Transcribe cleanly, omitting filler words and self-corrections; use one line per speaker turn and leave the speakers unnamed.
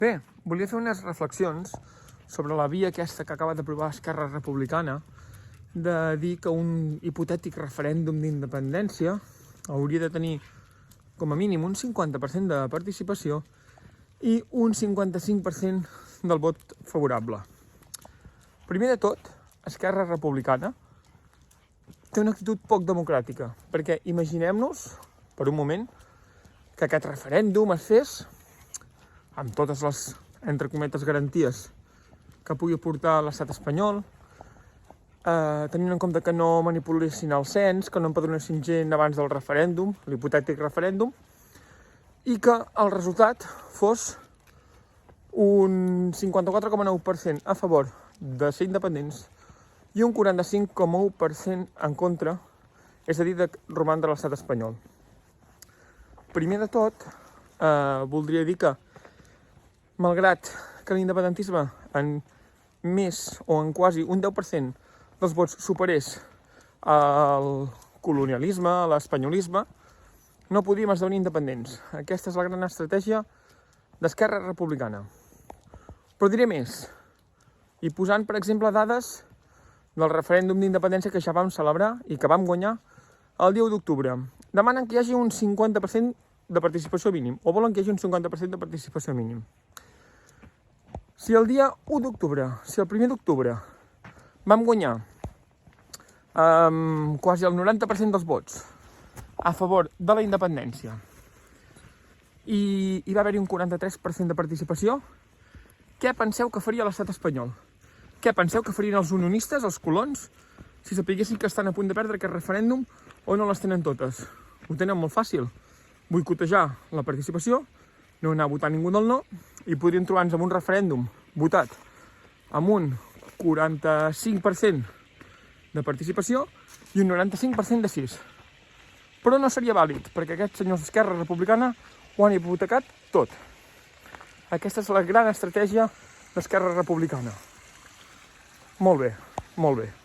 Bé, volia fer unes reflexions sobre la via aquesta que acaba d'aprovar Esquerra Republicana de dir que un hipotètic referèndum d'independència hauria de tenir com a mínim un 50% de participació i un 55% del vot favorable. Primer de tot, Esquerra Republicana té una actitud poc democràtica, perquè imaginem-nos, per un moment, que aquest referèndum es fes amb totes les, entre cometes, garanties que pugui aportar l'estat espanyol, tenint en compte que no manipulessin el cens, que no empadronessin gent abans del referèndum, l'hipotètic referèndum, i que el resultat fos un 54,9% a favor de ser independents i un 45,1% en contra, és a dir, de romandre a l'estat espanyol. Primer de tot, voldria dir que, malgrat que l'independentisme en més o en quasi un 10% dels vots superés al colonialisme, a l'espanyolisme, no podíem esdevenir independents. Aquesta és la gran estratègia d'Esquerra Republicana. Però diré més, i posant, per exemple, dades del referèndum d'independència que ja vam celebrar i que vam guanyar el dia 1 d'octubre. Demanen que hi hagi un 50% de participació mínim, o volen que hi hagi un 50% de participació mínim. Si el dia 1 d'octubre, si el 1 d'octubre vam guanyar quasi el 90% dels vots a favor de la independència i va haver-hi un 43% de participació, què penseu que faria l'estat espanyol? Què penseu que farien els unionistes, els colons, si sapiguessin que estan a punt de perdre aquest referèndum o no les tenen totes? Ho tenen molt fàcil. Boicotejar la participació, no anar a votar ningú del no, i podríem trobar-nos amb un referèndum votat amb un 45% de participació i un 95% de sí. Però no seria vàlid, perquè aquests senyors d'Esquerra Republicana ho han hipotecat tot. Aquesta és la gran estratègia d'Esquerra Republicana. Molt bé, molt bé.